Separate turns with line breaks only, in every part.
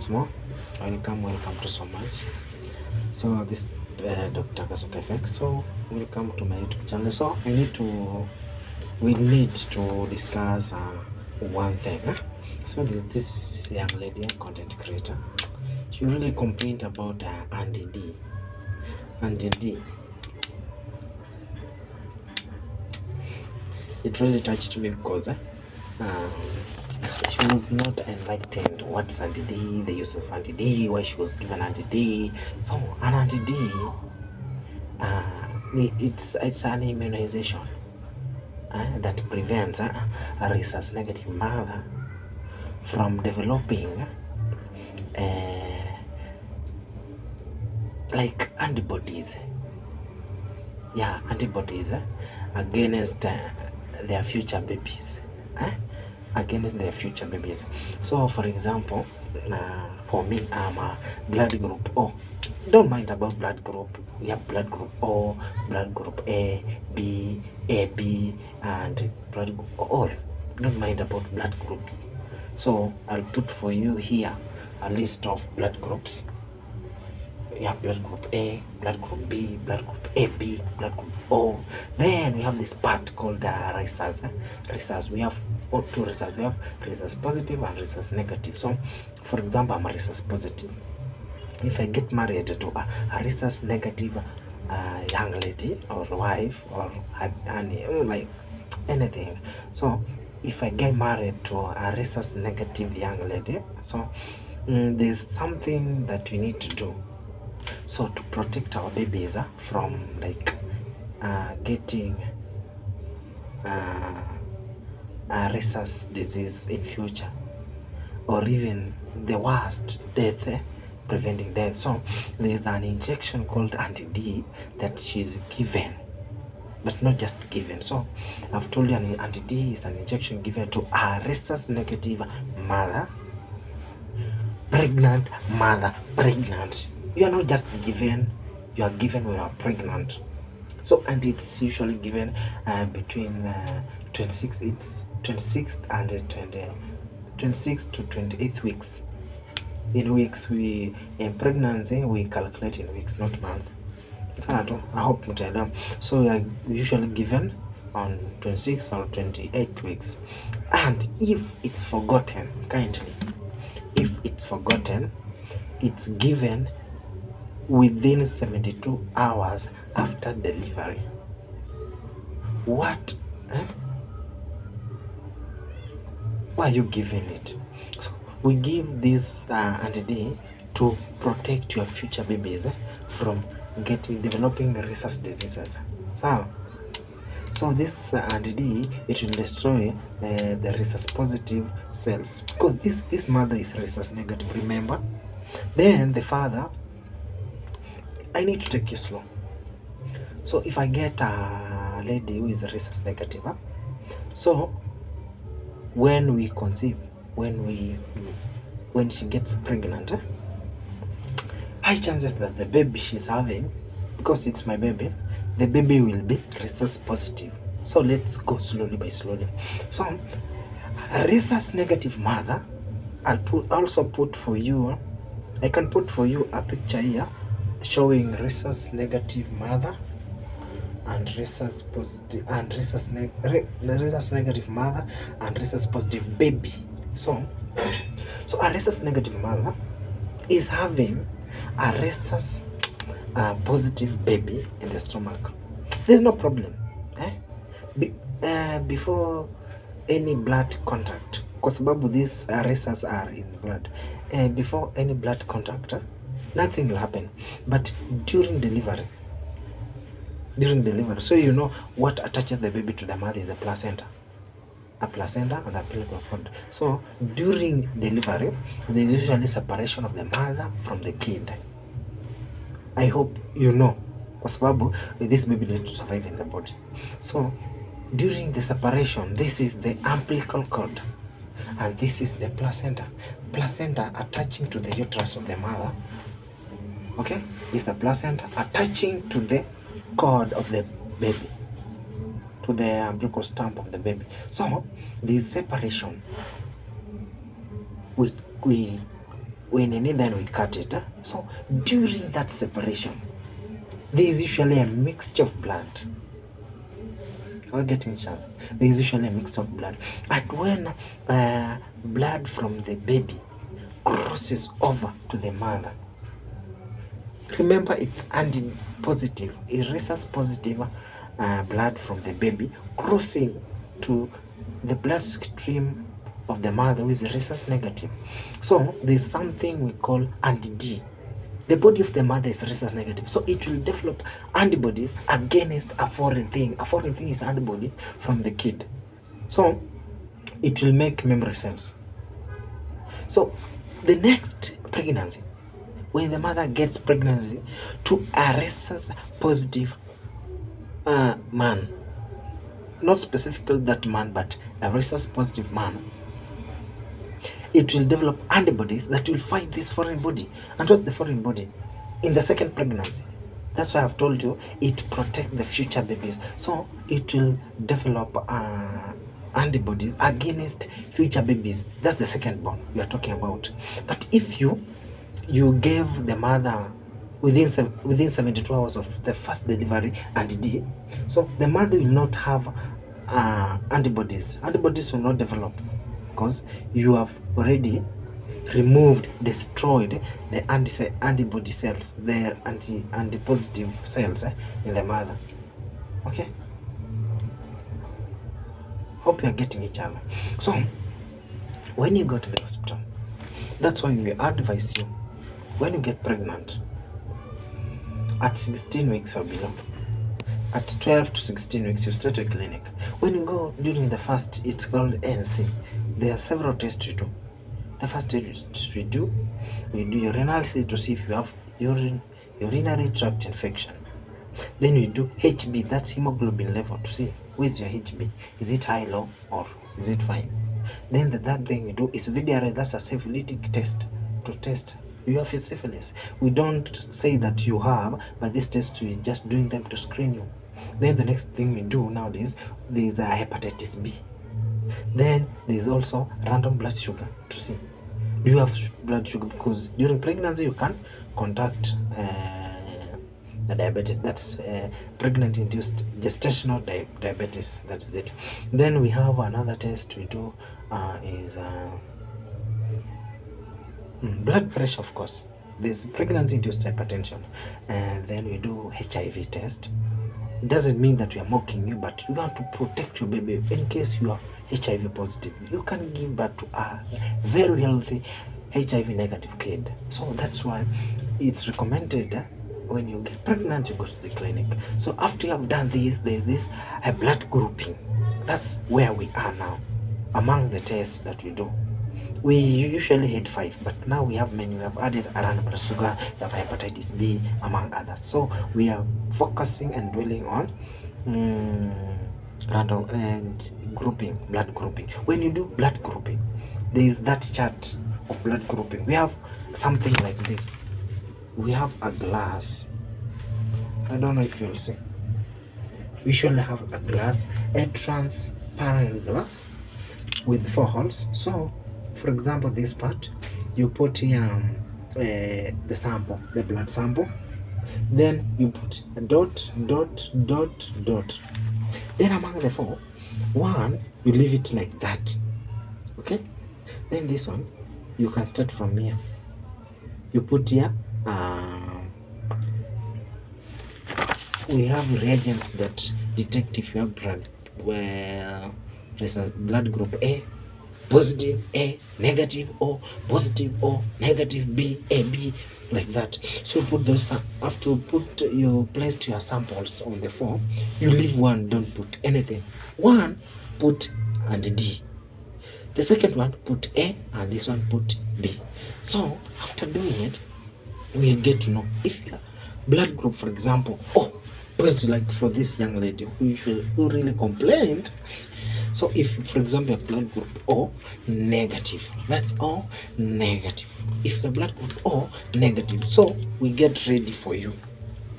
once more. Welcome to so much. So this Dr. Kasukefek. So welcome to my YouTube channel. So we need to discuss one thing. So this young lady, content creator, she really complained about Andy D. It really touched me because she was not enlightened what's Andy D, the use of Andy D, why she was given Andy D. So an Andy D, it's an immunization that prevents a rhesus negative mother from developing like antibodies. Antibodies against their future babies. So for example, for me, I'm a blood group O. Don't mind about blood group. We have blood group O, blood group A, B, AB, and blood group all. Don't mind about blood groups. So I'll put for you here a list of blood groups. We have blood group A, blood group B, blood group AB, blood group O. Then we have this part called rhesus. We have two rhesus. We have rhesus positive and rhesus negative. So, for example, I'm a rhesus positive. If I get married to a rhesus negative young lady or wife or like anything, so if I get married to a rhesus negative young lady, so there's something that we need to do. So to protect our babies from like getting rhesus disease in future, or even the worst, death, preventing death. So there's an injection called anti-D that she's given, but not just given. So I've told you an anti-D is an injection given to a rhesus negative mother, pregnant. You are not just given, you are given when you are pregnant. So, and it's usually given between 26 to 28 weeks. In weeks, in pregnancy we calculate in weeks, not months. So I hope you. So we are usually given on 26 or 28 weeks. And if it's forgotten, it's given within 72 hours after delivery. What? Why are you giving it? So we give this anti-D to protect your future babies from developing rhesus diseases. So this anti-D, it will destroy the rhesus positive cells, because this mother is rhesus negative, remember. Then the father, I need to take you slow. So if I get a lady who is rhesus negative, so when we conceive, when she gets pregnant, high chances that the baby she's having, because it's my baby, the baby will be rhesus positive. So let's go slowly by slowly. So a rhesus negative mother, I can put for you a picture here showing rhesus negative mother and rhesus positive and rhesus negative mother and rhesus positive baby. So a rhesus negative mother is having a rhesus positive baby in the stomach. There's no problem before any blood contact, kwa sababu these rhesus are in blood. Before any blood contact, nothing will happen. But during delivery, so you know what attaches the baby to the mother is a placenta and the umbilical cord. So during delivery, there is usually separation of the mother from the kid. I hope you know, kwa sababu this baby needs to survive in the body. So during the separation, this is the umbilical cord and this is the placenta attaching to the uterus of the mother. Okay, it's the placenta attaching to the cord of the baby, to the umbilical stump of the baby. So this separation, we when you need, then we cut it. So during that separation, there is usually a mixture of blood. We're getting each other. There is usually a mix of blood, and when blood from the baby crosses over to the mother, remember it's anti positive, rhesus positive blood from the baby crossing to the bloodstream of the mother who is rhesus negative. So there's something we call anti-D. The body of the mother is rhesus negative, so it will develop antibodies against a foreign thing. A foreign thing is antibody from the kid. So it will make memory cells. So the next pregnancy, when the mother gets pregnant to a rhesus positive man, not specifically that man, but a rhesus positive man, it will develop antibodies that will fight this foreign body. And what's the foreign body? In the second pregnancy. That's why I've told you it protects the future babies. So it will develop antibodies against future babies. That's the second born we are talking about. But if you gave the mother within 72 hours of the first delivery anti-D, so the mother will not have antibodies. Antibodies will not develop because you have already destroyed the antibody cells, the anti-positive cells in the mother. Okay, hope you're getting each other. So when you go to the hospital, that's why we advise you, when you get pregnant at 16 weeks or below, at 12 to 16 weeks, you start a clinic. When you go during the first, it's called NC. There are several tests you do. The first test we do urinalysis to see if you have urinary tract infection. Then we do HB, that's hemoglobin level, to see who is your HB. Is it high, low, or is it fine? Then the third thing we do is VDRA, that's a syphilitic test to test you have syphilis. We don't say that you have, but this test we're just doing them to screen you. Then the next thing we do nowadays, there is a hepatitis B. Then there is also random blood sugar to see do you have blood sugar, because during pregnancy you can contact the diabetes. That's pregnant induced gestational diabetes. That is it. Then we have another test we do is blood pressure. Of course, there's pregnancy induced hypertension, and then we do HIV test. It doesn't mean that we are mocking you, but you want to protect your baby in case you are HIV positive. You can give birth to a very healthy HIV negative kid. So that's why it's recommended when you get pregnant, you go to the clinic. So after you have done this, there's this blood grouping. That's where we are now among the tests that we do. We usually had 5, but now we have many. We have added random blood sugar, we have hepatitis B, among others. So we are focusing and dwelling on random and grouping, blood grouping. When you do blood grouping, there is that chart of blood grouping. We have something like this. We have a glass. I don't know if you'll see. We usually have a glass, a transparent glass with 4 holes. So for example, this part, you put here the sample, the blood sample. Then you put a dot, dot, dot, dot. Then among the 4, one, you leave it like that. Okay? Then this one, you can start from here. You put here, we have reagents that detect if you have blood group A, positive A, negative O, positive O, negative B, AB, like that. So put those. After you placed your samples on the form, you leave one, don't put anything. One, put and D. The second one, put A, and this one put B. So after doing it, we'll get to know if your blood group, for example, like for this young lady who really complained. So if, for example, your blood group O negative, that's O negative. If your blood group O negative, so we get ready for you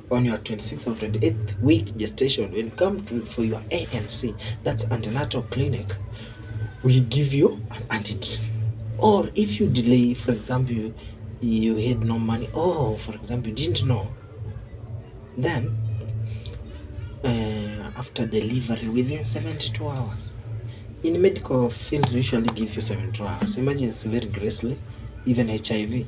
on your 26th or 28th week gestation. When you come for your ANC, that's antenatal clinic, we give you an anti-D. Or if you delay, for example, you had no money, or for example you didn't know, then after delivery within 72 hours. In medical field, we usually give you 72 hours. Imagine it's very gracefully, even HIV.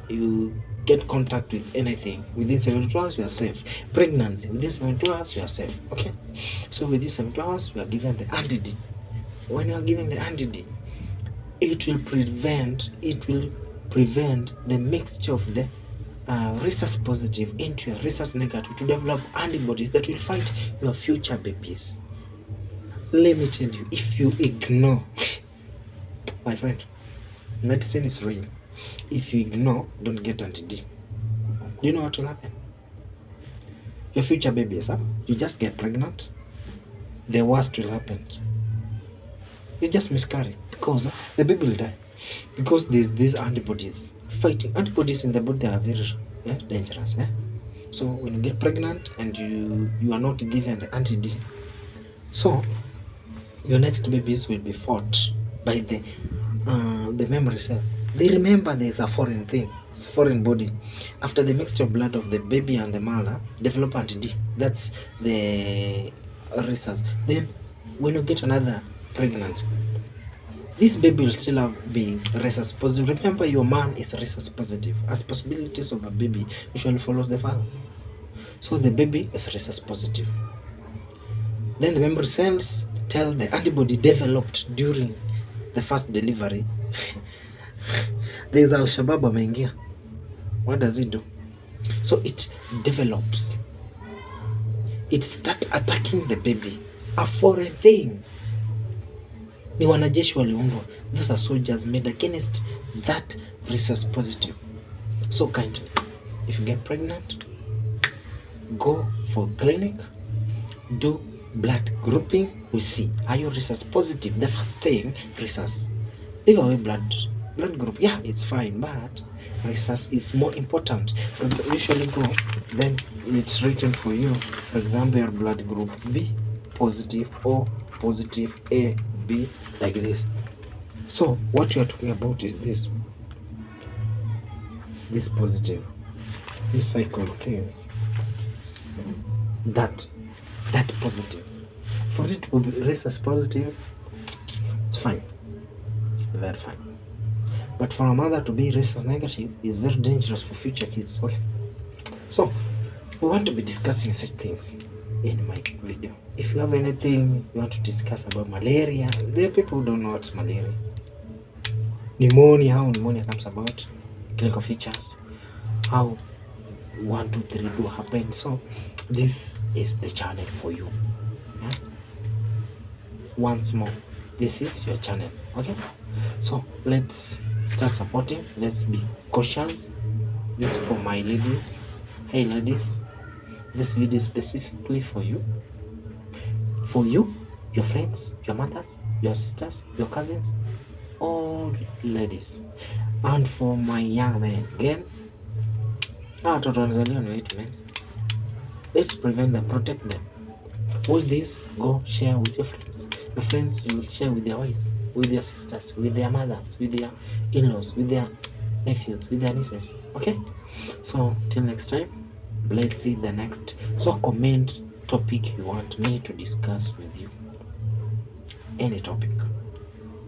You get contact with anything within 72 hours, you are safe. Pregnancy within 72 hours, you are safe. Okay, so within 72 hours, you are given the antidote. When you are given the antidote, it will prevent the mixture of the rhesus positive into your rhesus negative to develop antibodies that will fight your future babies. Let me tell you, if you ignore, my friend, medicine is real. If you ignore, don't get anti-D. Do you know what will happen? Your future babies, you just get pregnant, the worst will happen. You just miscarry because the baby will die. Because there's these antibodies fighting. Antibodies in the body are very dangerous. So when you get pregnant and you are not given the anti-D, so your next babies will be fought by the memory cell. They remember there's a foreign thing, it's foreign body. After the mixture of blood of the baby and the mother develop anti-D. That's the research. Then when you get another pregnancy, this baby will still be rhesus positive. Remember, your man is rhesus positive, and possibilities of a baby usually follows the father. So the baby is rhesus positive. Then the memory cells tell the antibody developed during the first delivery. There's Al-Shabaab ameingia. What does it do? So it develops. It starts attacking the baby. A foreign thing. Ni wanajeshi waliundwa. Those are soldiers made against that rhesus positive. So kindly, if you get pregnant, go for clinic, do blood grouping. We see, are you rhesus positive? The first thing, rhesus. Leave away blood group. Yeah, it's fine, but rhesus is more important. For example, usually go, then it's written for you. For example, your blood group B positive, O positive, A, B, like this. So what you are talking about is this positive, this cycle of things, that positive. For it to be rhesus positive, it's fine, very fine. But for a mother to be rhesus negative is very dangerous for future kids. Okay, so we want to be discussing such things in my video. If you have anything you want to discuss about malaria, there are people who don't know what's malaria, pneumonia, how pneumonia comes about, clinical features, how 1, 2, 3 do happen. So this is the channel for you. Once more, this is your channel. Okay, so let's start supporting. Let's be cautious. This is for my ladies. Hey ladies, this video is specifically for you, your friends, your mothers, your sisters, your cousins, all ladies. And for my young men, again, let's prevent them, protect them. Watch this, go share with your friends. Your friends, you will share with their wives, with their sisters, with their mothers, with their in-laws, with their nephews, with their nieces. Okay, so till next time, let's see the next. So comment topic you want me to discuss with you, any topic,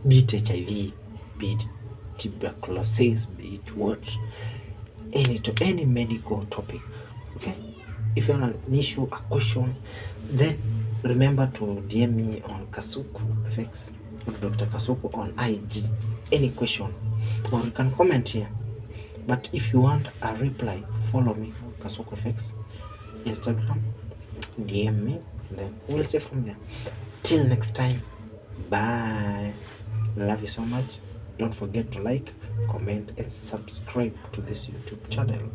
be it HIV, be it tuberculosis, be it what, any medical topic. Okay, if you have an issue, a question, then remember to DM me on Kasuku FX, Dr. Kasuku on IG, any question, or you can comment here. But if you want a reply, follow me on Kasuku FX, Instagram, DM me, then we'll see from there. Till next time, bye. Love you so much. Don't forget to like, comment, and subscribe to this YouTube channel.